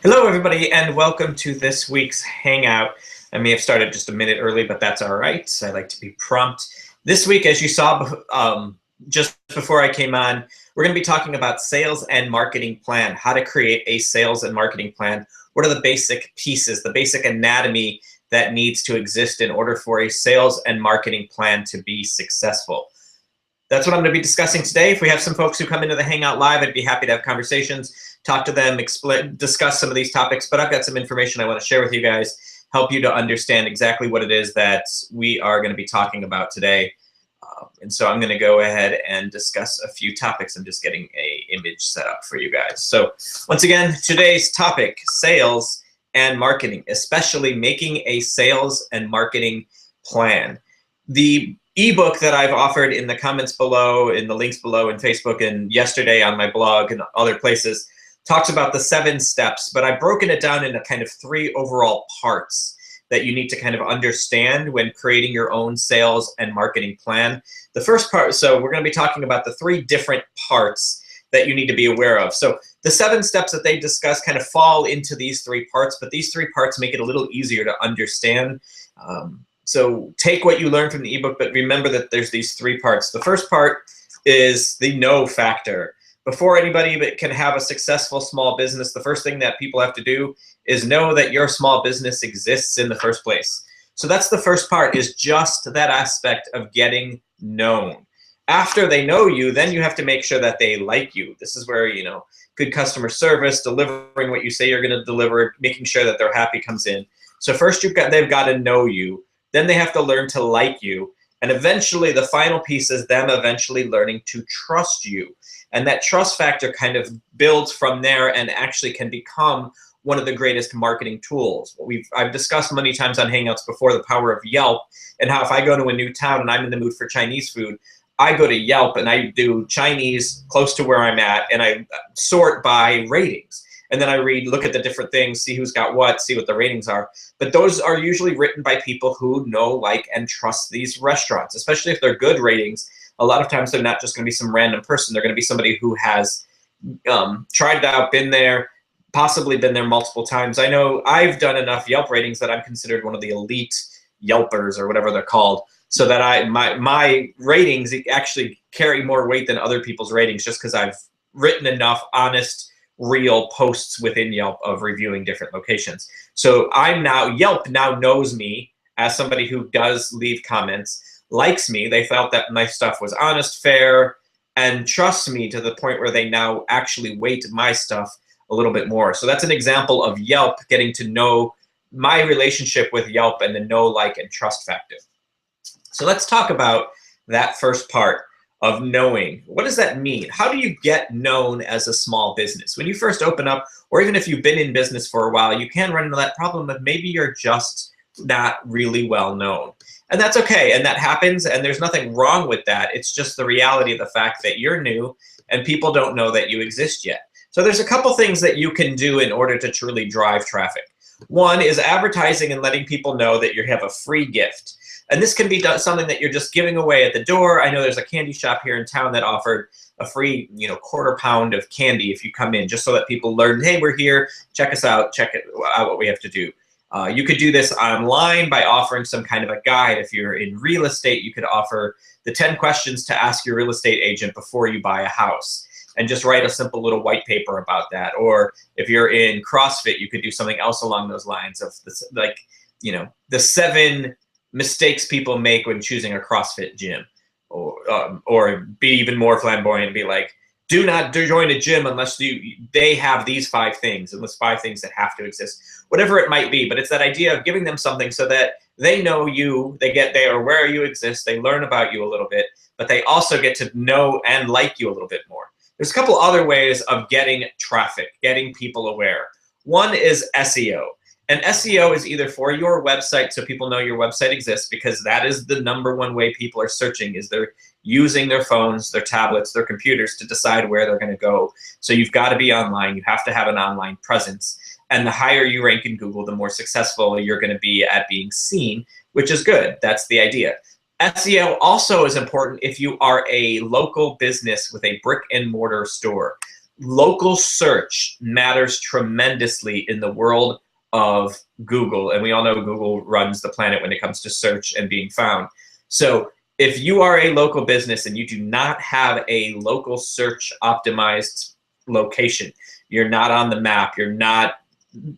Hello, everybody, and welcome to this week's Hangout. I may have started just a minute early, but that's all right. I like to be prompt. This week, as you saw just before I came on, we're going to be talking about sales and marketing plan, how to create a sales and marketing plan. What are the basic pieces, the basic anatomy that needs to exist in order for a sales and marketing plan to be successful? That's what I'm going to be discussing today. If we have some folks who come into the Hangout Live, I'd be happy to have conversations, talk to them, discuss some of these topics. But I've got some information I want to share with you guys, help you to understand exactly what it is that we are going to be talking about today. And so I'm going to go ahead and discuss a few topics. I'm just getting an image set up for you guys. So once again, today's topic, sales and marketing, especially making a sales and marketing plan. The ebook that I've offered in the comments below, in the links below in Facebook, and yesterday on my blog and other places, talks about the 7 steps, but I've broken it down into kind of 3 overall parts that you need to kind of understand when creating your own sales and marketing plan. The first part, so we're going to be talking about the 3 different parts that you need to be aware of. So the 7 steps that they discuss kind of fall into these 3 parts, but these 3 parts make it a little easier to understand. So take what you learned from the ebook, but remember that there's these 3 parts. The first part is the know factor. Before anybody can have a successful small business, the first thing that people have to do is know that your small business exists in the first place. So that's the first part, is just that aspect of getting known. After they know you, then you have to make sure that they like you. This is where, good customer service, delivering what you say you're going to deliver, making sure that they're happy comes in. So first they've got to know you. Then they have to learn to like you. And eventually, the final piece is them eventually learning to trust you. And that trust factor kind of builds from there and actually can become one of the greatest marketing tools. I've discussed many times on Hangouts before the power of Yelp, and how if I go to a new town and I'm in the mood for Chinese food, I go to Yelp and I do Chinese close to where I'm at, and I sort by ratings. And then I look at the different things, see who's got what, see what the ratings are. But those are usually written by people who know, like, and trust these restaurants, especially if they're good ratings. A lot of times they're not just going to be some random person. They're going to be somebody who has tried it out, been there, possibly been there multiple times. I know I've done enough Yelp ratings that I'm considered one of the elite Yelpers, or whatever they're called, so that my ratings actually carry more weight than other people's ratings, just because I've written enough honest, real posts within Yelp of reviewing different locations. So Yelp now knows me as somebody who does leave comments, likes me. They felt that my stuff was honest, fair, and trusts me to the point where they now actually weight my stuff a little bit more. So that's an example of Yelp getting to know my relationship with Yelp and the know, like, and trust factor. So let's talk about that first part of knowing. What does that mean? How do you get known as a small business? When you first open up, or even if you've been in business for a while, you can run into that problem of maybe you're just not really well known. And that's okay, and that happens, and there's nothing wrong with that. It's just the reality of the fact that you're new and people don't know that you exist yet. So there's a couple things that you can do in order to truly drive traffic. One is advertising and letting people know that you have a free gift. And this can be something that you're just giving away at the door. I know there's a candy shop here in town that offered a free, quarter pound of candy if you come in, just so that people learn, hey, we're here, check us out, check out what we have to do. You could do this online by offering some kind of a guide. If you're in real estate, you could offer the 10 questions to ask your real estate agent before you buy a house, and just write a simple little white paper about that. Or if you're in CrossFit, you could do something else along those lines of this, like, the 7 mistakes people make when choosing a CrossFit gym, or be even more flamboyant and be like, do not join a gym unless they have these 5 things, and those 5 things that have to exist, whatever it might be. But it's that idea of giving them something so that they know you, they are aware you exist, they learn about you a little bit, but they also get to know and like you a little bit more. There's a couple other ways of getting traffic, getting people aware. One is SEO. And SEO is either for your website, so people know your website exists, because that is the #1 way people are searching, is they're using their phones, their tablets, their computers to decide where they're going to go. So you've got to be online. You have to have an online presence. And the higher you rank in Google, the more successful you're going to be at being seen, which is good. That's the idea. SEO also is important if you are a local business with a brick and mortar store. local search matters tremendously in the world of Google. And we all know Google runs the planet when it comes to search and being found. So if you are a local business and you do not have a local search optimized location, you're not on the map, you're not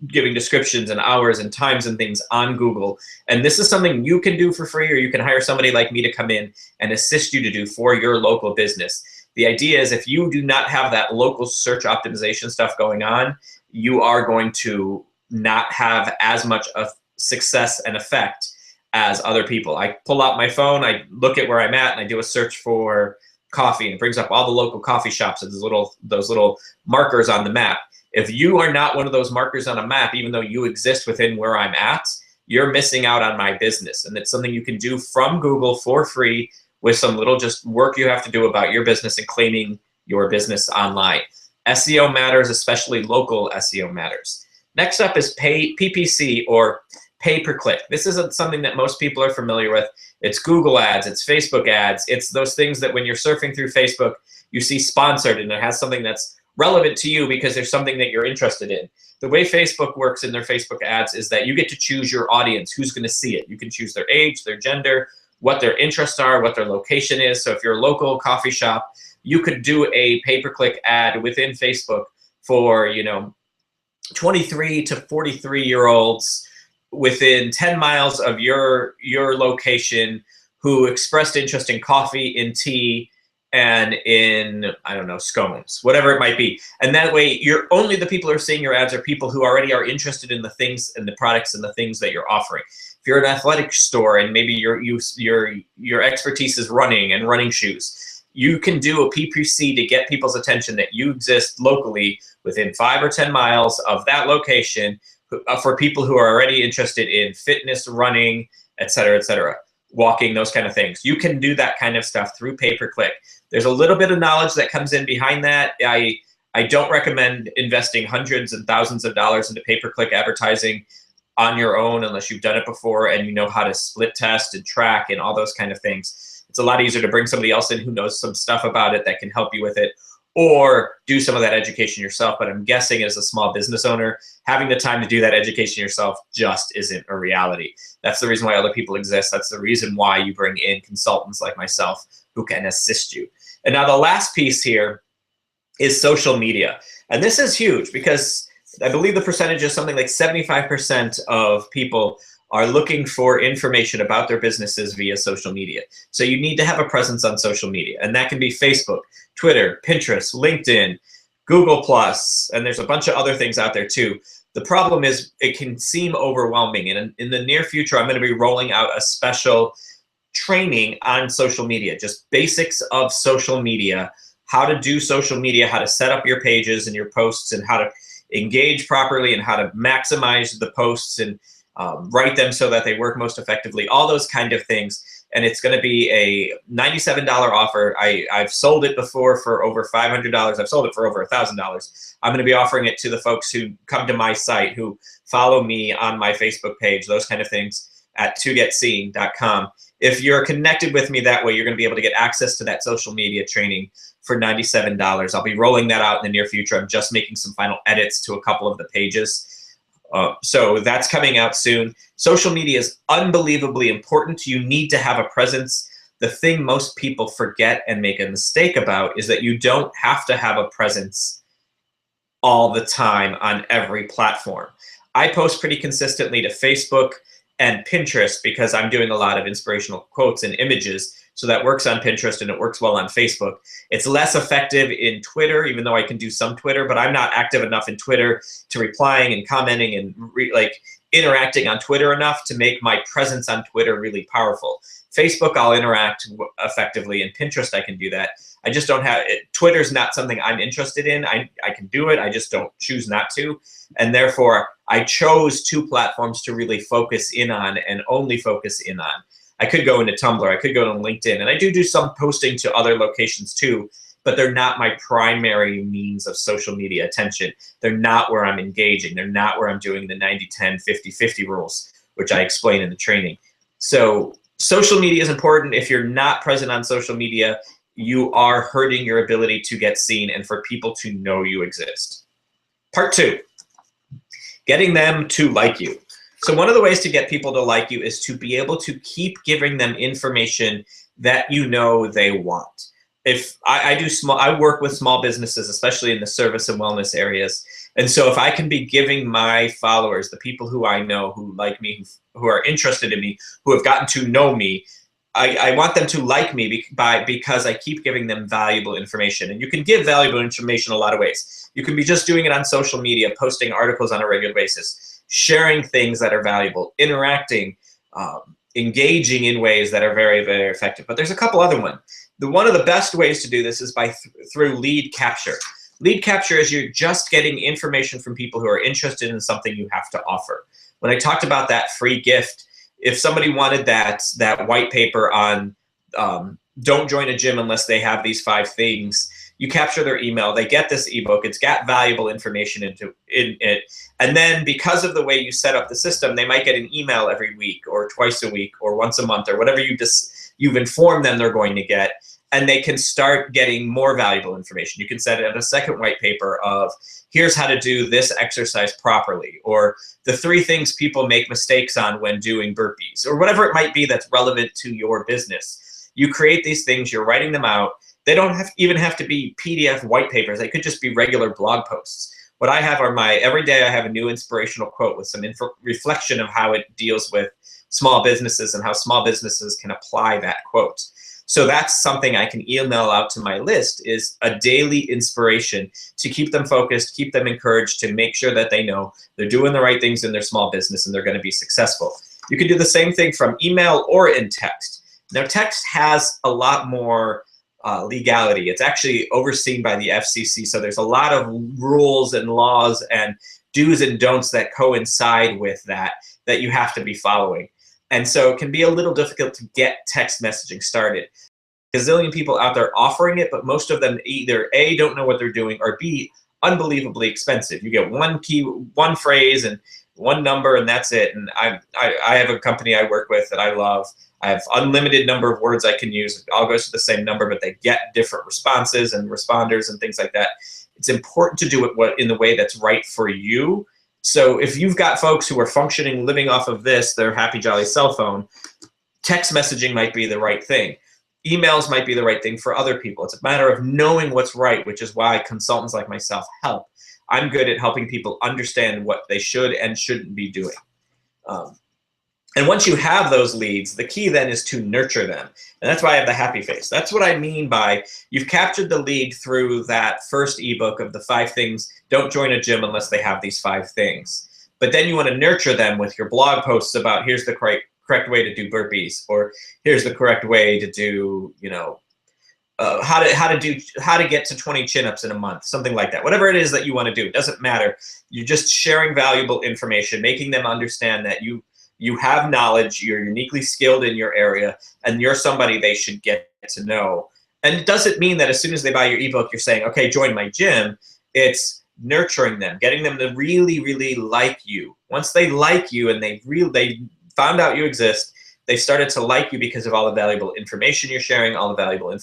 giving descriptions and hours and times and things on Google, and this is something you can do for free, or you can hire somebody like me to come in and assist you to do for your local business. The idea is if you do not have that local search optimization stuff going on, you are going to not have as much of success and effect as other people. I pull out my phone, I look at where I'm at, and I do a search for coffee, and it brings up all the local coffee shops and those little markers on the map. If you are not one of those markers on a map, even though you exist within where I'm at, you're missing out on my business. And it's something you can do from Google for free with some little just work you have to do about your business and claiming your business online. SEO matters, especially local SEO matters. Next up is PPC, or pay per click. This isn't something that most people are familiar with. It's Google ads, it's Facebook ads. It's those things that when you're surfing through Facebook, you see sponsored and it has something that's relevant to you because there's something that you're interested in. The way Facebook works in their Facebook ads is that you get to choose your audience, who's going to see it. You can choose their age, their gender, what their interests are, what their location is. So if you're a local coffee shop, you could do a pay-per-click ad within Facebook for, 23 to 43-year-olds within 10 miles of your location who expressed interest in coffee, in tea, and in, I don't know, scones, whatever it might be. And that way, only the people who are seeing your ads are people who already are interested in the things and the products and the things that you're offering. If you're an athletic store and maybe your expertise is running and running shoes, you can do a PPC to get people's attention that you exist locally within 5 or 10 miles of that location for people who are already interested in fitness, running, et cetera, walking, those kind of things. You can do that kind of stuff through pay-per-click. There's a little bit of knowledge that comes in behind that. I don't recommend investing hundreds and thousands of dollars into pay-per-click advertising on your own unless you've done it before and you know how to split test and track and all those kind of things. It's a lot easier to bring somebody else in who knows some stuff about it that can help you with it, or do some of that education yourself. But I'm guessing as a small business owner, having the time to do that education yourself just isn't a reality. That's the reason why other people exist. That's the reason why you bring in consultants like myself who can assist you. And now the last piece here is social media. And this is huge because I believe the percentage is something like 75% of people are looking for information about their businesses via social media. So you need to have a presence on social media. And that can be Facebook, Twitter, Pinterest, LinkedIn, Google+, and there's a bunch of other things out there too. The problem is it can seem overwhelming. And in the near future, I'm going to be rolling out a special training on social media, just basics of social media, how to do social media, how to set up your pages and your posts, and how to engage properly, and how to maximize the posts and write them so that they work most effectively, all those kind of things. And it's going to be a $97 offer. I've sold it before for over $500. I've sold it for over $1,000. I'm going to be offering it to the folks who come to my site, who follow me on my Facebook page, those kind of things, at togetseeing.com. If you're connected with me that way, you're going to be able to get access to that social media training for $97. I'll be rolling that out in the near future. I'm just making some final edits to a couple of the pages. So that's coming out soon. Social media is unbelievably important. You need to have a presence. The thing most people forget and make a mistake about is that you don't have to have a presence all the time on every platform. I post pretty consistently to Facebook and Pinterest because I'm doing a lot of inspirational quotes and images. So that works on Pinterest and it works well on Facebook. It's less effective in Twitter, even though I can do some Twitter, but I'm not active enough in Twitter to replying and commenting and interacting on Twitter enough to make my presence on Twitter really powerful. Facebook, I'll interact effectively, and Pinterest, I can do that. I just don't have it. Twitter's not something I'm interested in. I can do it, I just don't choose not to. And therefore, I chose two platforms to really focus in on and only focus in on. I could go into Tumblr, I could go to LinkedIn, and I do some posting to other locations too, but they're not my primary means of social media attention. They're not where I'm engaging. They're not where I'm doing the 90-10, 50-50 rules, which I explain in the training. So social media is important. If you're not present on social media, you are hurting your ability to get seen and for people to know you exist. Part 2, getting them to like you. So one of the ways to get people to like you is to be able to keep giving them information that you know they want. If I work with small businesses, especially in the service and wellness areas. And so if I can be giving my followers, the people who I know, who like me, who are interested in me, who have gotten to know me, I want them to like me because I keep giving them valuable information. And you can give valuable information a lot of ways. You can be just doing it on social media, posting articles on a regular basis, sharing things that are valuable, interacting, engaging in ways that are very, very effective. But there's a couple other ones. One of the best ways to do this is through lead capture. Lead capture is you're just getting information from people who are interested in something you have to offer. When I talked about that free gift, if somebody wanted that white paper on don't join a gym unless they have these 5 things, you capture their email, they get this ebook, it's got valuable information in it, and then because of the way you set up the system, they might get an email every week or twice a week or once a month or whatever you've informed them they're going to get, and they can start getting more valuable information. You can set it in a second white paper of here's how to do this exercise properly, or the 3 things people make mistakes on when doing burpees, or whatever it might be that's relevant to your business. You create these things, you're writing them out. They don't even have to be PDF white papers. They could just be regular blog posts. What I have are every day I have a new inspirational quote with some reflection of how it deals with small businesses and how small businesses can apply that quote. So that's something I can email out to my list, is a daily inspiration to keep them focused, keep them encouraged, to make sure that they know they're doing the right things in their small business and they're going to be successful. You can do the same thing from email or in text. Now, text has a lot more legality. It's actually overseen by the FCC, so there's a lot of rules and laws and do's and don'ts that coincide with that you have to be following. And so it can be a little difficult to get text messaging started. A gazillion people out there offering it, but most of them either A, don't know what they're doing, or B, unbelievably expensive. You get one phrase and one number, and that's it. And I have a company I work with that I love. I have unlimited number of words I can use. It all goes to the same number, but they get different responses and responders and things like that. It's important to do it in the way that's right for you. So if you've got folks who are functioning, living off of their happy, jolly cell phone, text messaging might be the right thing. Emails might be the right thing for other people. It's a matter of knowing what's right, which is why consultants like myself help. I'm good at helping people understand what they should and shouldn't be doing. And once you have those leads, the key then is to nurture them. And that's why I have the happy face. That's what I mean by you've captured the lead through that first ebook of the 5 things. Don't join a gym unless they have these 5 things. But then you want to nurture them with your blog posts about here's the correct way to do burpees, or here's the correct way to do, how to get to 20 chin-ups in a month, something like that. Whatever it is that you want to do, it doesn't matter. You're just sharing valuable information, making them understand that you have knowledge, you're uniquely skilled in your area, and you're somebody they should get to know. And it doesn't mean that as soon as they buy your ebook, you're saying, okay, join my gym. It's nurturing them, getting them to really, really like you. Once they like you and they found out you exist, they started to like you because of all the valuable information you're sharing, all the valuable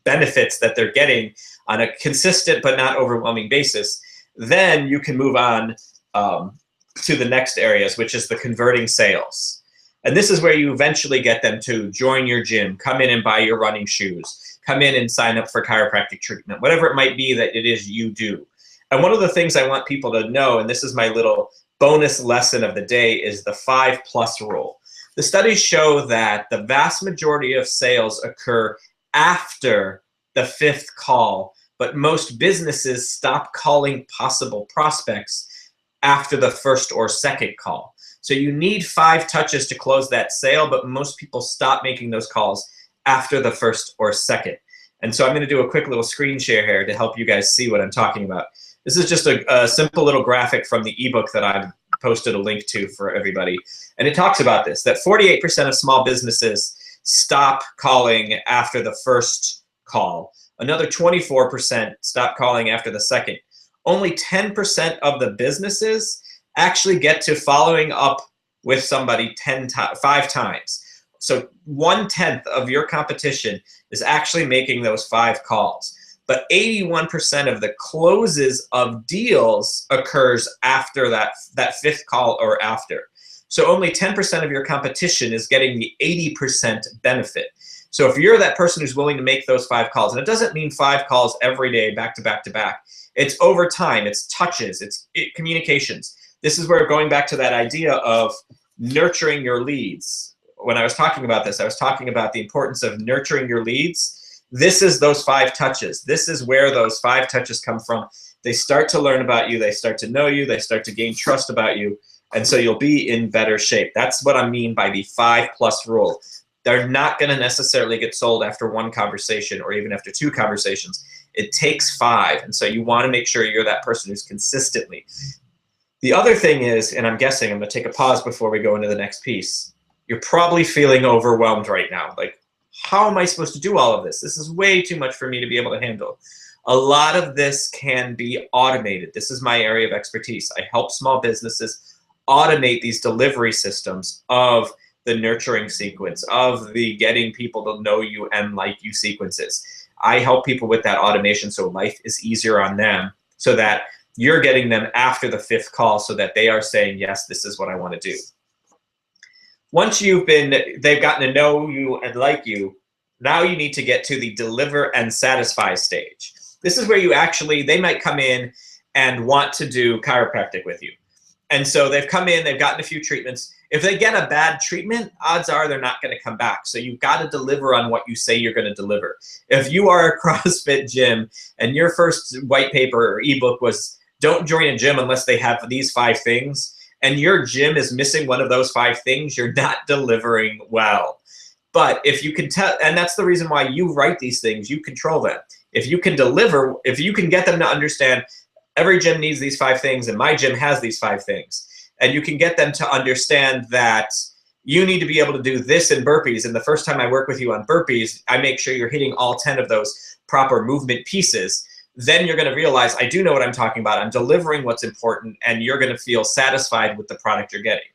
benefits that they're getting on a consistent but not overwhelming basis. Then you can move on to the next areas, which is the converting sales. And this is where you eventually get them to join your gym, come in and buy your running shoes, come in and sign up for chiropractic treatment, whatever it might be that it is you do. And one of the things I want people to know, and this is my little bonus lesson of the day, is the 5+ rule. The studies show that the vast majority of sales occur after the 5th call, but most businesses stop calling possible prospects after the 1st or 2nd call. So you need 5 touches to close that sale, but most people stop making those calls after the 1st or 2nd. And so I'm going to do a quick little screen share here to help you guys see what I'm talking about. This is just a simple little graphic from the ebook that I've posted a link to for everybody. And it talks about this, that 48% of small businesses stop calling after the 1st call. Another 24% stop calling after the 2nd. Only 10% of the businesses actually get to following up with somebody 5 times. So 1/10 of your competition is actually making those 5 calls. But 81% of the closes of deals occurs after that 5th call or after. So only 10% of your competition is getting the 80% benefit. So if you're that person who's willing to make those 5 calls, and it doesn't mean 5 calls every day, back to back to back. It's over time, it's touches, it's communications. This is where going back to that idea of nurturing your leads. When I was talking about this, I was talking about the importance of nurturing your leads. This is those 5 touches. This is where those 5 touches come from. They start to learn about you. They start to know you. They start to gain trust about you. And so you'll be in better shape. That's what I mean by the 5+ rule. They're not going to necessarily get sold after 1 conversation or even after 2 conversations. It takes 5. And so you want to make sure you're that person who's consistently. The other thing is, and I'm guessing, I'm going to take a pause before we go into the next piece. You're probably feeling overwhelmed right now. Like, how am I supposed to do all of this? This is way too much for me to be able to handle. A lot of this can be automated. This is my area of expertise. I help small businesses automate these delivery systems of the nurturing sequence, of the getting people to know you and like you sequences. I help people with that automation so life is easier on them, so that you're getting them after the 5th call so that they are saying, yes, this is what I want to do. Once they've gotten to know you and like you, now you need to get to the deliver and satisfy stage. This is where they might come in and want to do chiropractic with you. And so they've come in, they've gotten a few treatments. If they get a bad treatment, odds are they're not going to come back. So you've got to deliver on what you say you're going to deliver. If you are a CrossFit gym and your first white paper or ebook was don't join a gym unless they have these 5 things, and your gym is missing one of those 5 things, you're not delivering well. But if you can tell, and that's the reason why you write these things, you control them. If you can deliver, if you can get them to understand every gym needs these 5 things and my gym has these 5 things, and you can get them to understand that you need to be able to do this in burpees, and the first time I work with you on burpees, I make sure you're hitting all 10 of those proper movement pieces, then you're going to realize I do know what I'm talking about. I'm delivering what's important, and you're going to feel satisfied with the product you're getting.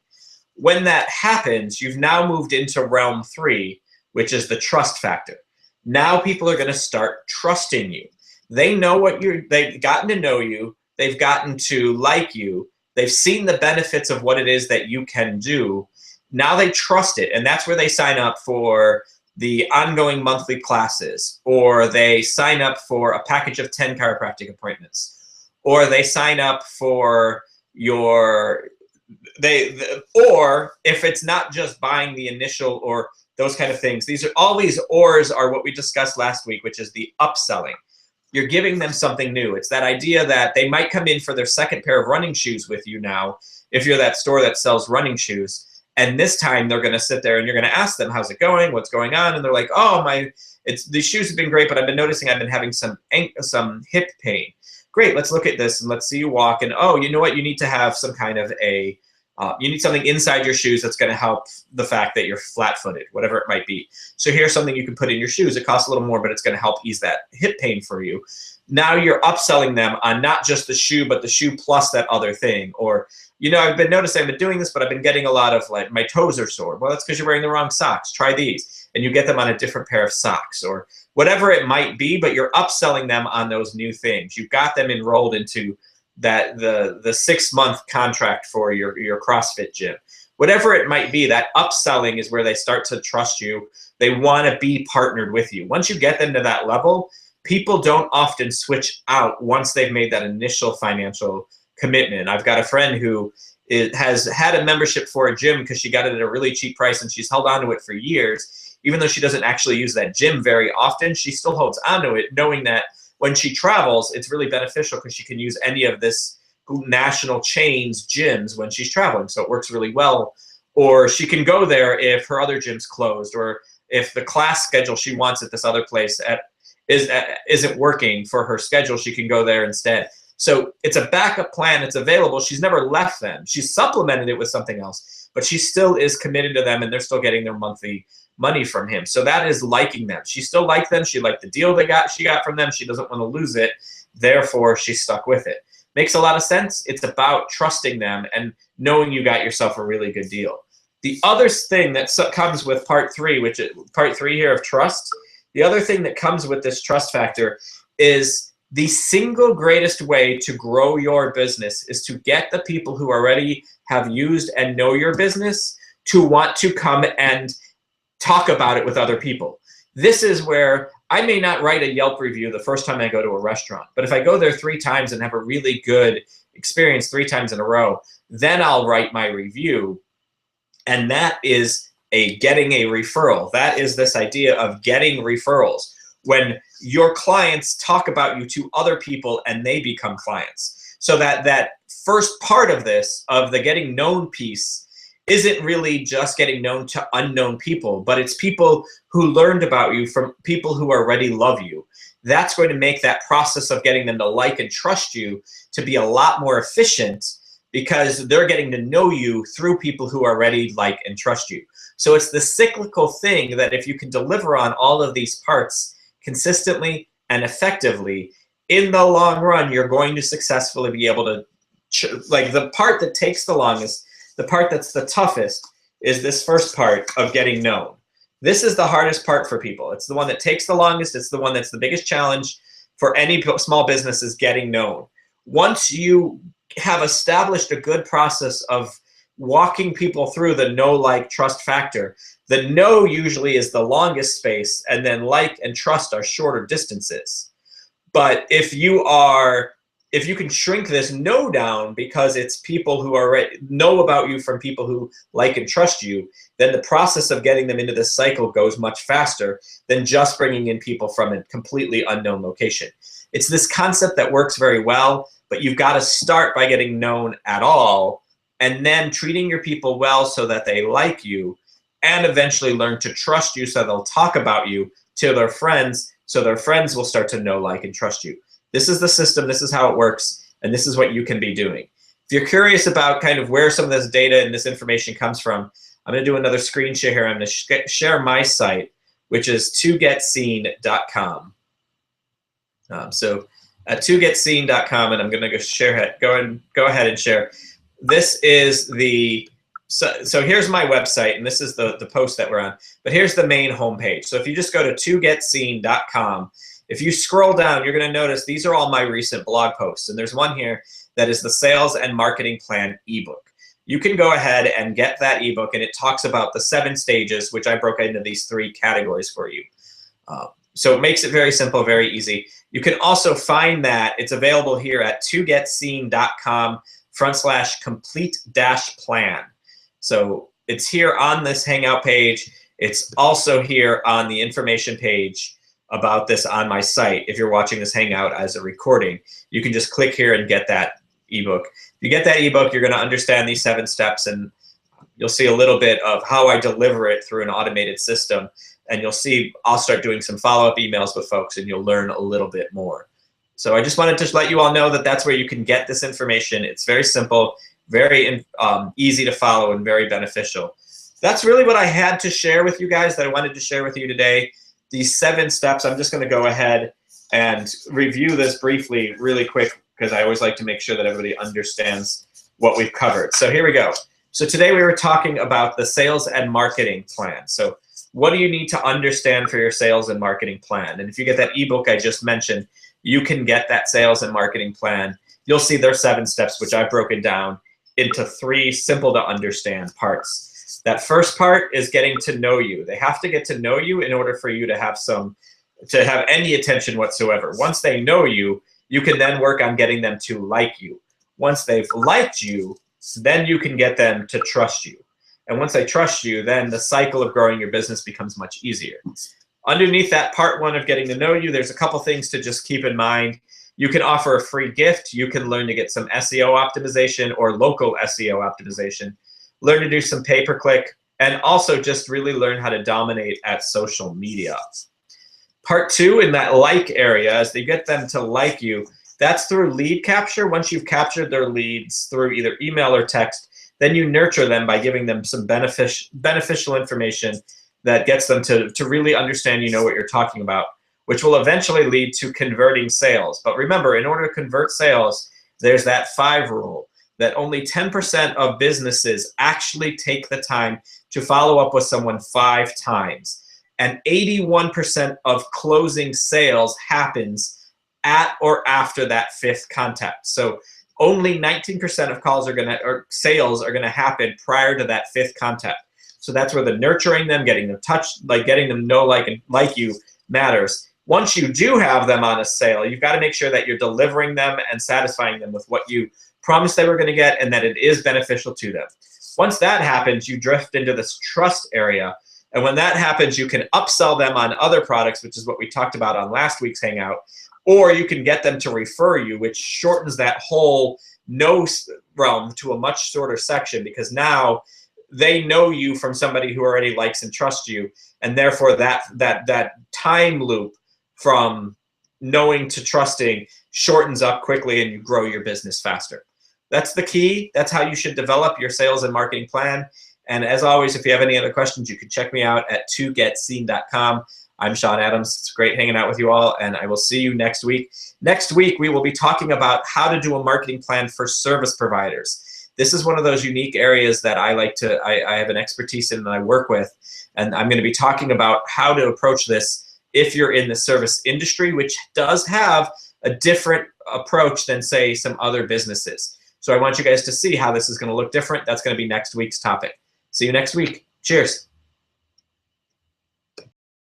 When that happens, you've now moved into realm 3, which is the trust factor. Now people are going to start trusting you. They know they've gotten to know you, they've gotten to like you, they've seen the benefits of what it is that you can do. Now they trust it, and that's where they sign up for the ongoing monthly classes, or they sign up for a package of 10 chiropractic appointments, or they sign up for or if it's not just buying the initial or those kind of things, all these ors are what we discussed last week, which is the upselling. You're giving them something new. It's that idea that they might come in for their 2nd pair of running shoes with you now, if you're that store that sells running shoes. And this time they're going to sit there and you're going to ask them, how's it going? What's going on? And they're like, oh, these shoes have been great, but I've been noticing I've been having some hip pain. Great, let's look at this and let's see you walk. And oh, you know what? You need to have some kind of you need something inside your shoes that's going to help the fact that you're flat-footed, whatever it might be. So here's something you can put in your shoes. It costs a little more, but it's going to help ease that hip pain for you. Now you're upselling them on not just the shoe, but the shoe plus that other thing. Or, I've been noticing I've been doing this, but I've been getting a lot of like my toes are sore. Well, that's because you're wearing the wrong socks. Try these. And you get them on a different pair of socks or whatever it might be, but you're upselling them on those new things. You've got them enrolled into the 6-month contract for your CrossFit gym. Whatever it might be, that upselling is where they start to trust you. They want to be partnered with you. Once you get them to that level, people don't often switch out once they've made that initial financial commitment. I've got a friend who has had a membership for a gym because she got it at a really cheap price, and she's held on to it for years. Even though she doesn't actually use that gym very often, she still holds on to it, knowing that when she travels, it's really beneficial because she can use any of this national chains gyms when she's traveling. So it works really well. Or she can go there if her other gym's closed, or if the class schedule she wants at this other place isn't working for her schedule, she can go there instead. So it's a backup plan. It's available. She's never left them. She's supplemented it with something else, but she still is committed to them, and they're still getting their monthly money from him. So that is liking them. She still liked them. She liked the deal she got from them. She doesn't want to lose it. Therefore, she's stuck with it. Makes a lot of sense. It's about trusting them and knowing you got yourself a really good deal. The other thing that comes with part 3, which is part 3 here of trust, the other thing that comes with this trust factor is the single greatest way to grow your business is to get the people who already have used and know your business to want to come and talk about it with other people. This is where I may not write a Yelp review the first time I go to a restaurant, but if I go there 3 times and have a really good experience 3 times in a row, then I'll write my review. And that is getting a referral. That is this idea of getting referrals. When your clients talk about you to other people and they become clients. So that first part of this, of the getting known piece, isn't really just getting known to unknown people, but it's people who learned about you from people who already love you. That's going to make that process of getting them to like and trust you to be a lot more efficient, because they're getting to know you through people who already like and trust you. So it's the cyclical thing that if you can deliver on all of these parts consistently and effectively, in the long run, you're going to successfully be able to, like, the part that takes the longest, the part that's the toughest, is this first part of getting known. This is the hardest part for people. It's the one that takes the longest. It's the one that's the biggest challenge for any small business, is getting known. Once you have established a good process of walking people through the know, like, trust factor, the know usually is the longest space, and then like and trust are shorter distances. But if you can shrink this know down, because it's people who already know about you from people who like and trust you, then the process of getting them into this cycle goes much faster than just bringing in people from a completely unknown location. It's this concept that works very well, but you've got to start by getting known at all, and then treating your people well so that they like you, and eventually learn to trust you so they'll talk about you to their friends, so their friends will start to know, like, and trust you. This is the system, this is how it works, and this is what you can be doing. If you're curious about kind of where some of this data and this information comes from, I'm going to do another screen share here. I'm going to share my site, which is toGetSeen.com. So at toGetSeen.com, and I'm going to go ahead and share. This is the so here's my website, and this is the post that we're on. But here's the main homepage. So if you just go to toGetSeen.com, if you scroll down, you're going to notice these are all my recent blog posts, and there's one here that is the Sales and Marketing Plan ebook. You can go ahead and get that ebook, and it talks about the 7 stages, which I broke into these 3 categories for you. So it makes it very simple, very easy. You can also find that it's available here at toGetSeen.com/complete-plan. So it's here on this Hangout page. It's also here on the information page about this on my site. If you're watching this Hangout as a recording, you can just click here and get that ebook. If you get that ebook, you're going to understand these 7 steps, and you'll see a little bit of how I deliver it through an automated system. And you'll see I'll start doing some follow-up emails with folks, and you'll learn a little bit more. So I just wanted to let you all know that that's where you can get this information. It's very simple, very easy to follow, and very beneficial. That's really what I had to share with you guys, that I wanted to share with you today. These 7 steps, I'm just going to go ahead and review this briefly really quick, because I always like to make sure that everybody understands what we've covered. So here we go. So today we were talking about the sales and marketing plan. So what do you need to understand for your sales and marketing plan? And if you get that ebook I just mentioned, you can get that sales and marketing plan. You'll see there's 7 steps, which I've broken down into 3 simple to understand parts. That first part is getting to know you. They have to get to know you in order for you to have any attention whatsoever. Once they know you, you can then work on getting them to like you. Once they've liked you, then you can get them to trust you. And once they trust you, then the cycle of growing your business becomes much easier. Underneath that part 1 of getting to know you, there's a couple things to just keep in mind. You can offer a free gift. You can learn to get some SEO optimization or local SEO optimization. Learn to do some pay-per-click, and also just really learn how to dominate at social media. Part 2, in that like area, as they get them to like you, that's through lead capture. Once you've captured their leads through either email or text, then you nurture them by giving them some beneficial information that gets them to really understand you know what you're talking about, which will eventually lead to converting sales. But remember, in order to convert sales, there's that 5 rule, that only 10% of businesses actually take the time to follow up with someone 5 times. And 81% of closing sales happens at or after that 5th contact. So only 19% of calls or sales are gonna happen prior to that 5th contact. So that's where the nurturing them, getting them touched, like getting them know, like you matters. Once you do have them on a sale, you've got to make sure that you're delivering them and satisfying them with what you promised they were going to get and that it is beneficial to them. Once that happens, you drift into this trust area. And when that happens, you can upsell them on other products, which is what we talked about on last week's Hangout, or you can get them to refer you, which shortens that whole no realm to a much shorter section, because now they know you from somebody who already likes and trusts you. And therefore that time loop from knowing to trusting shortens up quickly and you grow your business faster. That's the key. That's how you should develop your sales and marketing plan. And as always, if you have any other questions, you can check me out at togetSeen.com. I'm Sean Adams. It's great hanging out with you all, and I will see you next week. Next week, we will be talking about how to do a marketing plan for service providers. This is one of those unique areas that I have an expertise in and I work with. And I'm going to be talking about how to approach this if you're in the service industry, which does have a different approach than, say, some other businesses. So I want you guys to see how this is going to look different. That's going to be next week's topic. See you next week. Cheers.